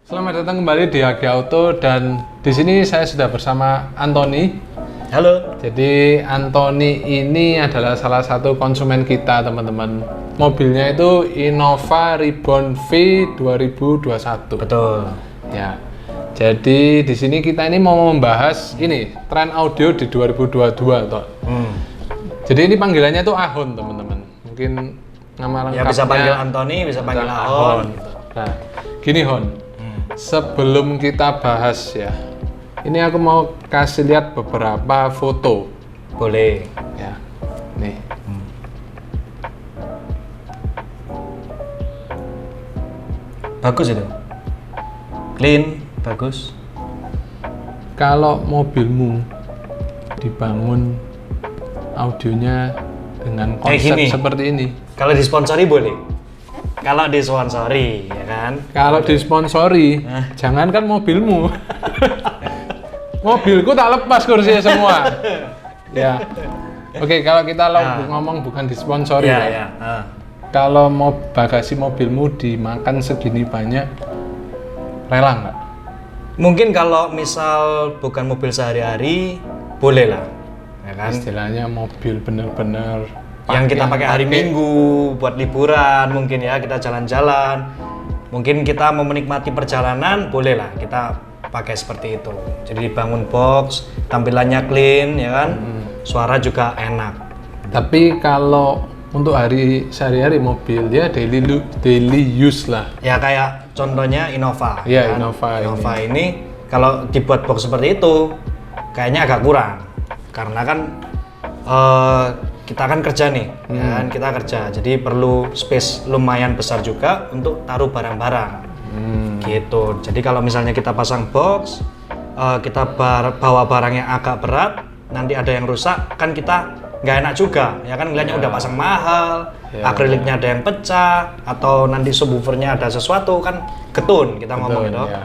Selamat datang kembali di Haki Auto dan di sini saya sudah bersama Anthony. Halo. Jadi Anthony ini adalah salah satu konsumen kita, teman-teman. Mobilnya itu Innova Reborn V 2021. Betul. Ya. Jadi di sini kita ini mau membahas ini tren audio di 2022, toh. Jadi ini panggilannya tuh Ahon, teman-teman. Mungkin nama lengkapnya. Ya bisa panggil Anthony, bisa panggil Ahon. Nah, gini Hon. Sebelum kita bahas ya, ini aku mau kasih lihat beberapa foto. Boleh. Ya, nih. Bagus itu. Clean, bagus. Kalau mobilmu dibangun audionya dengan Kayak konsep gini. seperti ini. Kalau disponsori boleh. Kalau disponsori, ya kan? Kalau disponsori, jangankan mobilmu. Mobilku tak lepas kursinya semua. Ya. Oke, kalau kita ngomong bukan disponsori Iya, ya. ya. Kalau mau bagasi mobilmu dimakan segini banyak, rela nggak? Mungkin kalau misal bukan mobil sehari-hari, boleh lah. Ya kan? Istilahnya mobil bener-bener Yang kita pakai hari Minggu buat liburan, mungkin ya kita jalan-jalan. Mungkin kita mau menikmati perjalanan, boleh lah kita pakai seperti itu. Jadi dibangun box, tampilannya clean, ya kan? Suara juga enak. Tapi kalau untuk hari sehari-hari mobil dia daily use lah. Ya kayak contohnya Innova. Iya, kan? Innova ini kalau dibuat box seperti itu, kayaknya agak kurang. Karena kan kita kan kerja nih, ya kan? Kita kerja, jadi perlu space lumayan besar juga untuk taruh barang-barang. Gitu. Jadi kalau misalnya kita pasang box, kita bawa barang yang agak berat, nanti ada yang rusak, kan kita nggak enak juga, ya kan ngeliatnya udah pasang mahal, akriliknya ada yang pecah, atau nanti subwoofernya ada sesuatu, kan getun kita ngomong gitu. Ya.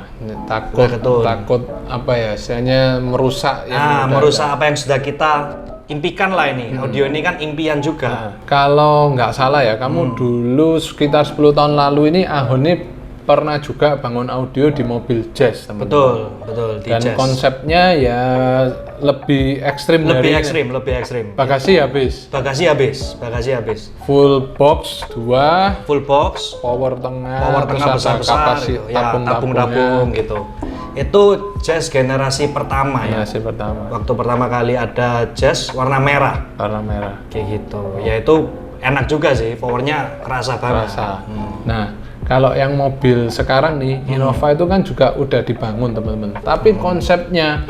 Takut apa ya, istilahnya merusak yang merusak apa yang sudah kita impikan lah ini. Audio ini kan impian juga. Nah, kalau nggak salah ya, kamu dulu sekitar 10 tahun lalu ini Ahon ini pernah juga bangun audio di mobil jazz, teman-teman. Betul, di Dan jazz. konsepnya ya lebih ekstrim Lebih dari ekstrim, lebih ekstrim. bagasi habis. Bagasi habis. Full box 2, Full box, power tengah power tengah terus ada besar-besar gitu. Ya, tabung-tabung gitu. Itu jazz generasi pertama ya. Generasi pertama, Waktu pertama kali ada jazz warna merah. warna merah. Kayak gitu. Ya itu enak juga sih, powernya kerasa banget. Rasa. Nah, kalau yang mobil sekarang nih, Innova itu kan juga udah dibangun, teman-teman. Tapi konsepnya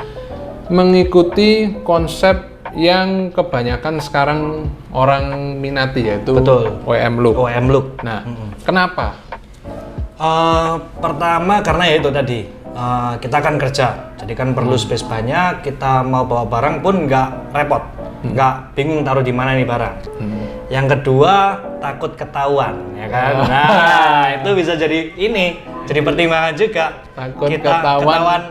mengikuti konsep yang kebanyakan sekarang orang minati, yaitu Betul. OEM look. OEM look. Nah, kenapa? Pertama karena ya itu tadi, kita kan kerja, jadi kan perlu space banyak. Kita mau bawa barang pun nggak repot, nggak bingung taruh di mana nih barang. Yang kedua takut ketahuan, ya kan? Nah itu bisa jadi jadi pertimbangan juga. Takut kita ketahuan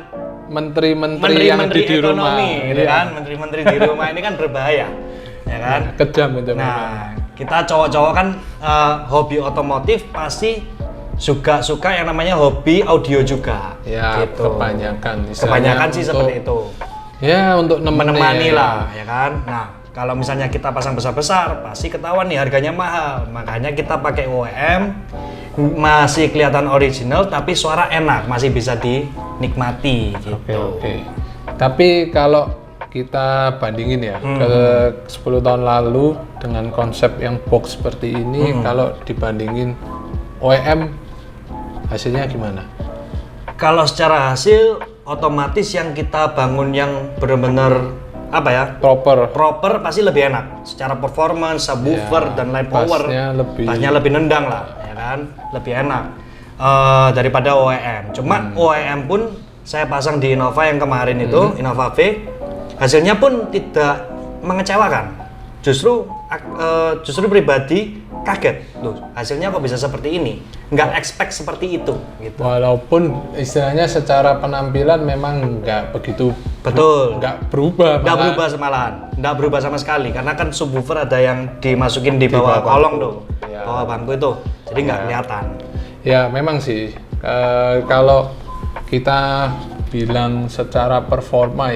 menteri-menteri yang ada di rumah, ekonomi, gitu kan? Menteri-menteri di rumah ini kan berbahaya, ya kan? Kejam itu. Nah, kita cowok-cowok kan hobi otomotif pasti juga suka yang namanya hobi audio juga. Ya, gitu. kebanyakan Sih seperti itu. Ya, untuk Menemani ya. lah, ya kan. Nah, kalau misalnya kita pasang besar-besar, pasti ketahuan nih harganya mahal. Makanya kita pakai OEM, masih kelihatan original, tapi suara enak, masih bisa dinikmati. Gitu. Oke. Tapi kalau kita bandingin ya ke 10 tahun lalu dengan konsep yang box seperti ini, kalau dibandingin OEM hasilnya gimana? Kalau secara hasil, otomatis yang kita bangun yang benar-benar apa ya? Proper pasti lebih enak. Secara performance, subwoofer dan line power, bassnya lebih nendang lah, ya kan? Lebih enak daripada OEM. Cuma OEM pun saya pasang di Innova yang kemarin itu, Innova V, hasilnya pun tidak mengecewakan. Justru pribadi kaget, loh hasilnya kok bisa seperti ini, nggak expect seperti itu gitu. Walaupun istilahnya secara penampilan memang nggak begitu nggak berubah sama sekali, karena kan subwoofer ada yang dimasukin di bawah kolong tuh, bawah bangku itu, jadi nggak kelihatan. Ya memang sih, kalau kita bilang secara performa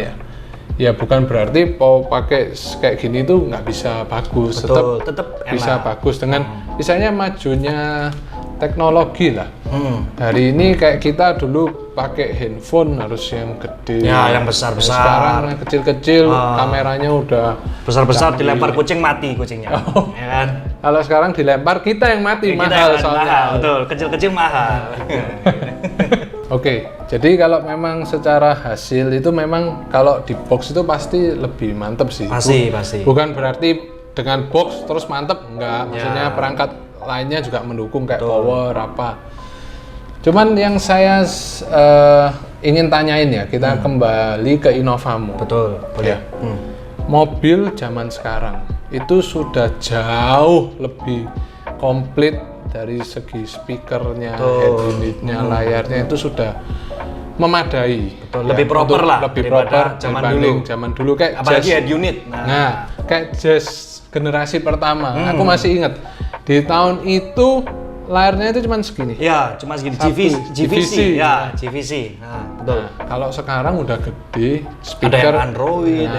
ya bukan berarti mau pakai kayak gini tuh nggak bisa bagus. Tetap bisa bagus dengan misalnya majunya teknologi lah. Hari ini kayak kita dulu pakai handphone harus yang gede, yang besar-besar. Sekarang yang kecil-kecil, kameranya udah besar-besar, dilempar kucing mati kucingnya. Ya kan? Kalau sekarang dilempar kita yang mati, mahal soalnya. Betul, kecil-kecil mahal. Oke, jadi kalau memang secara hasil itu memang kalau di box itu pasti lebih mantep sih. Pasti. Bukan berarti dengan box terus mantep, enggak. Maksudnya perangkat lainnya juga mendukung kayak power apa. Cuman yang saya ingin tanyain ya, kita kembali ke Innovamu. Betul, boleh. Mobil zaman sekarang itu sudah jauh lebih komplit dari segi speakernya, head unitnya, layarnya itu sudah memadai. Betul, lebih proper lah. Lebih proper zaman dulu kayak apalagi Jazz. head unit. Nah, kayak Jazz generasi pertama, aku masih ingat di tahun itu layarnya itu cuma segini. Ya, cuma segini. GVC. Ya, GVC. Nah, betul. Nah, kalau sekarang udah gede, speaker ada yang Android.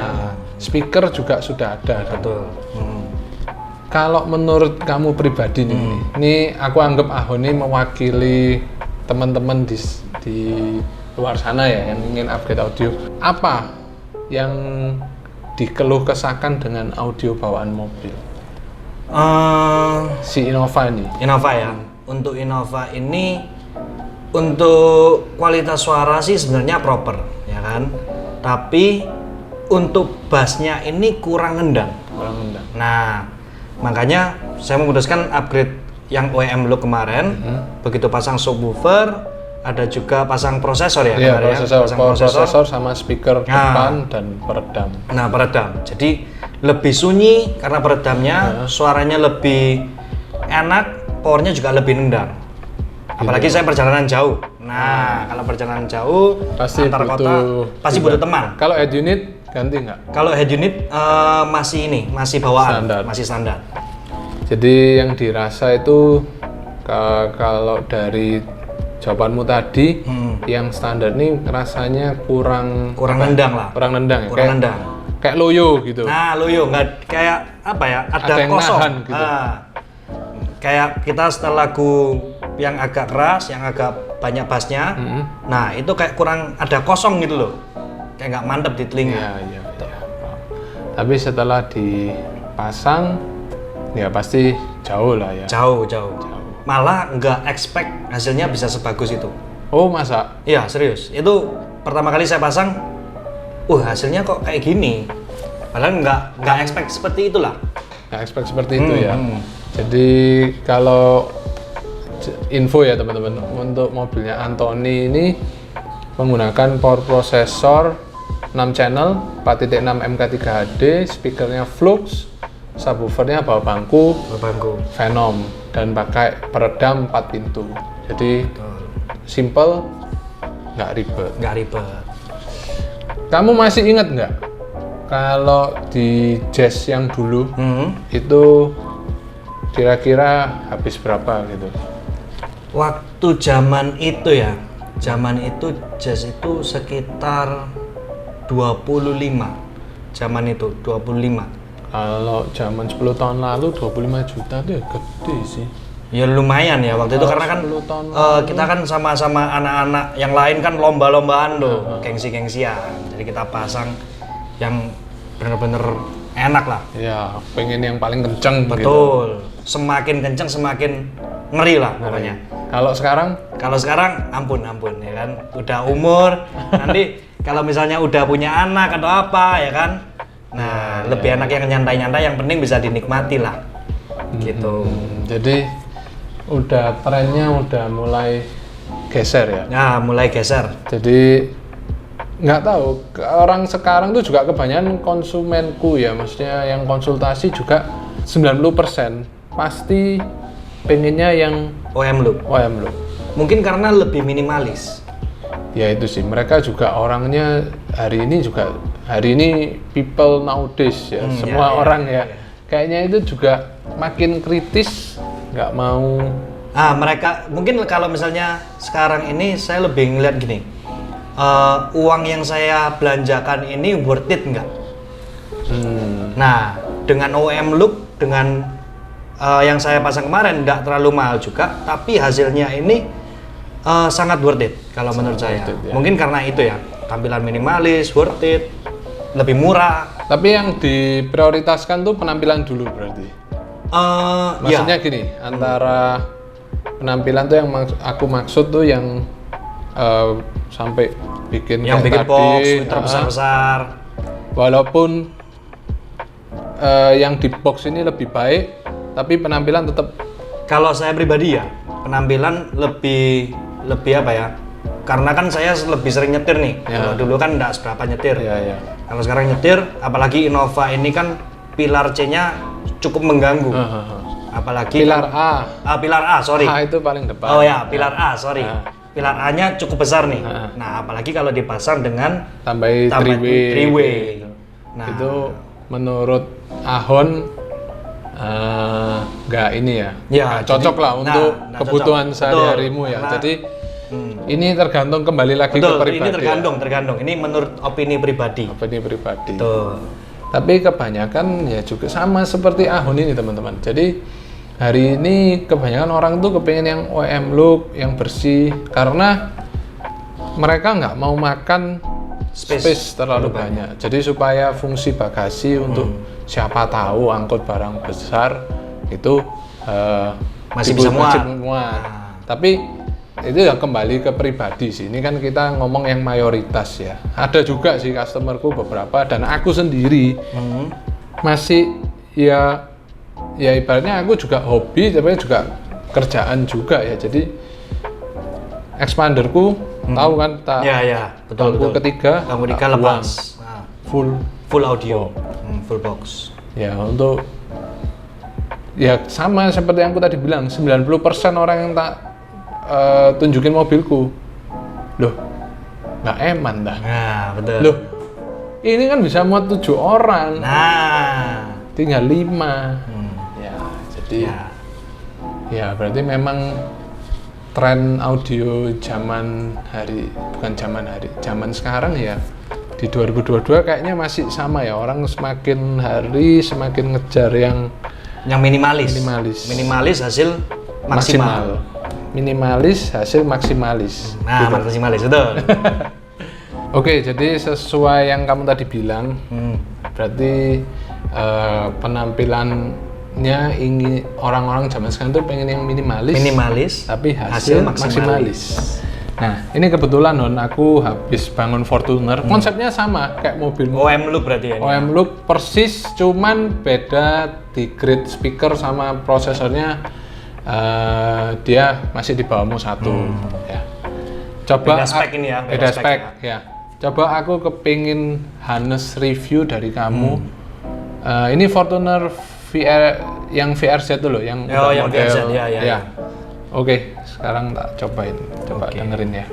Speaker juga sudah ada. Betul. Kalau menurut kamu pribadi nih, ini aku anggap Ahon ini mewakili teman-teman di luar sana ya yang ingin upgrade audio. Apa yang dikeluh kesahkan dengan audio bawaan mobil? Si Innova ini. Innova ya. Untuk Innova ini untuk kualitas suara sih sebenarnya proper, ya kan? Tapi untuk bassnya ini kurang nendang. Nah, makanya saya memutuskan upgrade yang OEM look kemarin. Begitu pasang subwoofer, ada juga pasang prosesor ya. Iya, prosesor sama speaker depan dan peredam. Nah, peredam. Jadi lebih sunyi karena peredamnya, suaranya lebih enak, powernya juga lebih nendang. Apalagi saya perjalanan jauh. Nah, kalau perjalanan jauh pasti antar kota pasti butuh teman. Kalau head unit ganti nggak? Kalau head unit masih bawaan, masih standar. Jadi yang dirasa itu kalau dari jawabanmu tadi, yang standar nih rasanya kurang nendang lah. Kurang nendang ya. Kurang nendang. Kayak loyo gitu. Nah, loyo nggak kayak apa ya? Ada yang kosong. nahan gitu. Kayak kita setel lagu yang agak keras, yang agak banyak bassnya. Nah, itu kayak kurang ada kosong gitu loh. Kayak nggak mantep di telinga. Iya. Tapi setelah dipasang, ya pasti jauh lah ya. Jauh. Malah nggak expect hasilnya bisa sebagus itu. Oh, masa? Iya, serius. Itu pertama kali saya pasang, hasilnya kok kayak gini. Padahal nggak expect seperti itulah. Nggak expect seperti itu ya. Jadi kalau info ya teman-teman, untuk mobilnya Anthony ini menggunakan power processor 6 channel 4.6 MK3HD, speakernya Flux, subwoofernya bawa bangku Venom, dan pakai peredam 4 pintu. Jadi simple, nggak ribet. Kamu masih ingat nggak kalau di Jazz yang dulu itu kira-kira habis berapa gitu? Waktu zaman itu Jazz itu sekitar 25. Zaman itu 25. Kalau zaman 10 tahun lalu 25 juta itu ya gede sih. Ya lumayan ya waktu itu karena kan kita kan sama-sama anak-anak yang lain kan lomba-lombaan loh, gengsi-gengsian. Jadi kita pasang yang bener-bener enak lah. Ya, pengen yang paling kenceng. Betul. Gitu. Semakin kenceng semakin ngeri lah pokoknya. Kalau sekarang ampun ya kan. Udah umur nanti kalau misalnya udah punya anak atau apa ya kan. Nah, lebih enak yang nyantai-nyantai, yang penting bisa dinikmati lah. Gitu. Jadi udah trennya udah mulai geser ya. Nah, mulai geser. Jadi nggak tahu, orang sekarang tuh juga kebanyakan konsumenku ya, maksudnya yang konsultasi juga 90% pasti pengennya yang OEM look. Mungkin karena lebih minimalis. Ya itu sih, mereka juga orangnya hari ini people nowadays ya, semua orang ya. Kayaknya itu juga makin kritis, nggak mau. Mereka mungkin kalau misalnya sekarang ini saya lebih ngeliat gini, uang yang saya belanjakan ini worth it nggak? Nah, dengan OEM Look, dengan yang saya pasang kemarin nggak terlalu mahal juga, tapi hasilnya ini sangat worth it kalau menurut saya. Ya. Mungkin karena itu ya, tampilan minimalis, worth it, lebih murah. Tapi yang diprioritaskan tuh penampilan dulu berarti. Maksudnya gini, antara penampilan tuh yang aku maksud tuh yang sampai bikin box, filter besar-besar. Walaupun yang di box ini lebih baik, tapi penampilan tetap. Kalau saya pribadi ya, penampilan lebih apa ya? Karena kan saya lebih sering nyetir nih. Kalau dulu kan nggak seberapa nyetir. Kalau sekarang nyetir, apalagi Innova ini kan pilar C-nya cukup mengganggu. Apalagi pilar A, sorry. A itu paling depan. Oh ya, pilar A, sorry. Pilar A-nya cukup besar nih. Nah, apalagi kalau dipasang dengan tambahin three-way. Nah, itu menurut Ahon nggak ini ya, cocok lah untuk kebutuhan sehari-harimu ya. Jadi ini tergantung kembali lagi ke pribadi. Ini tergantung. Ini menurut opini pribadi. Tuh. Tapi kebanyakan ya juga sama seperti Ahon ini teman-teman. Jadi hari ini kebanyakan orang tuh kepengen yang OEM Look, yang bersih, karena mereka nggak mau makan space terlalu banyak. Jadi supaya fungsi bagasi untuk siapa tahu angkut barang besar itu masih bisa muat. Tapi itu ya kembali ke pribadi sih. Ini kan kita ngomong yang mayoritas ya. Ada juga sih customerku beberapa dan aku sendiri masih ya ibaratnya aku juga hobi tapi juga kerjaan juga ya. Jadi expanderku tahu kan betul. Ketiga lepas full audio, full box. Ya untuk ya sama seperti yang aku tadi bilang, 90% orang yang tak tunjukin mobilku, loh nggak eman dah. Nah betul. Loh ini kan bisa muat 7 orang. Nah tinggal 5. Ya jadi ya berarti memang tren audio zaman sekarang ya di 2022 kayaknya masih sama ya, orang semakin hari semakin ngejar yang minimalis hasil maksimal. Minimalis hasil maksimalis. Nah, gitu. Maksimalis betul. Oke, jadi sesuai yang kamu tadi bilang, berarti penampilannya ingin orang-orang zaman sekarang tuh pengen yang minimalis tapi hasil maksimalis. Nah, ini kebetulan aku habis bangun Fortuner. Konsepnya sama kayak mobil. OEM Look berarti ya? OEM Look persis, cuman beda di grade speaker sama prosesornya. Dia masih di bawah MO1 ya. Coba beda spek ini ya. Beda spek ya. Coba aku kepingin Hannes review dari kamu. Ini Fortuner VR yang VRZ dulu yang yang VRZ ya. Oke, sekarang tak cobain. Coba dengerin ya.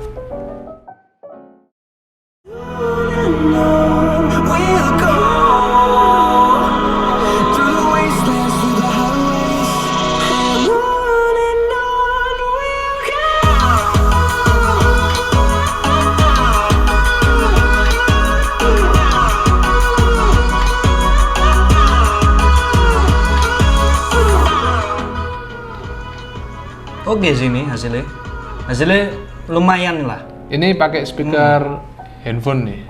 Oke sih ini hasilnya lumayan lah. Ini pakai speaker handphone nih.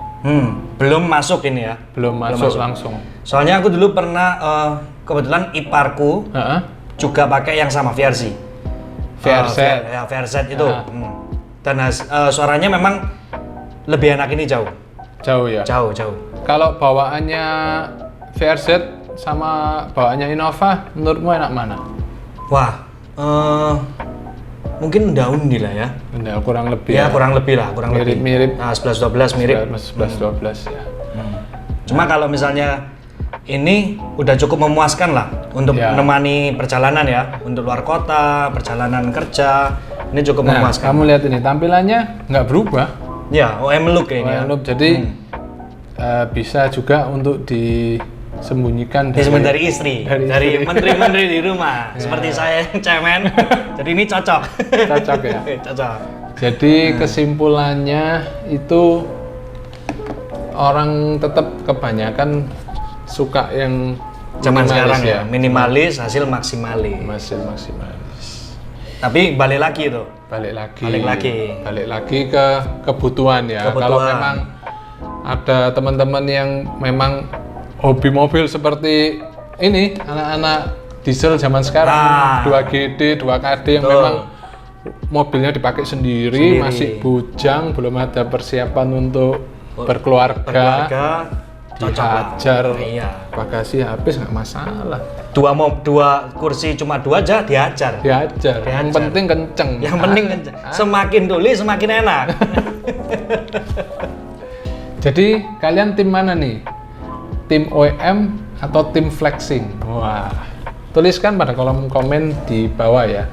Belum masuk ini ya. Belum masuk langsung. Soalnya aku dulu pernah kebetulan iparku juga pakai yang sama VRZ. VRZ itu. Dan suaranya memang lebih enak ini jauh. Jauh ya. Jauh. Kalau bawaannya VRZ sama bawaannya Innova, menurutmu enak mana? Wah, mungkin Undi lah ya. Kurang lebih. Ya, kurang lebih. Mirip. Nah, 11-12 mirip. 11-12 ya. Cuma kalau misalnya ini udah cukup memuaskan lah untuk menemani perjalanan ya, untuk luar kota, perjalanan kerja, ini cukup memuaskan. Kamu lihat ini tampilannya nggak berubah. Ya, OEM Look kayaknya. OEM Look, jadi bisa juga untuk disembunyikan dari istri, dari menteri-menteri di rumah, seperti saya yang cemen. Jadi ini cocok. Cocok ya. Cocok. Jadi kesimpulannya itu orang tetap kebanyakan suka yang zaman minimalis sekarang ya, minimalis, hasil maksimalis. Maksimalis. Tapi balik lagi tuh. Balik lagi ke kebutuhan ya. Kalau memang ada teman-teman yang memang hobi mobil seperti ini, anak-anak diesel zaman sekarang, 2GD, 2KD yang memang mobilnya dipakai sendiri, masih bujang, belum ada persiapan untuk berkeluarga, dihajar, bagasi habis nggak masalah. Dua kursi cuma 2 aja dihajar. Yang penting kenceng. Semakin tuli semakin enak. Jadi kalian tim mana nih? Tim OEM atau tim flexing? Wah, tuliskan pada kolom komen di bawah ya.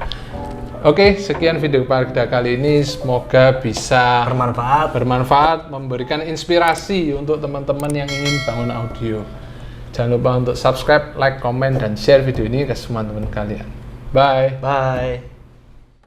Oke, sekian video pada kali ini. Semoga bisa bermanfaat, memberikan inspirasi untuk teman-teman yang ingin bangun audio. Jangan lupa untuk subscribe, like, komen, dan share video ini ke semua teman kalian. Bye.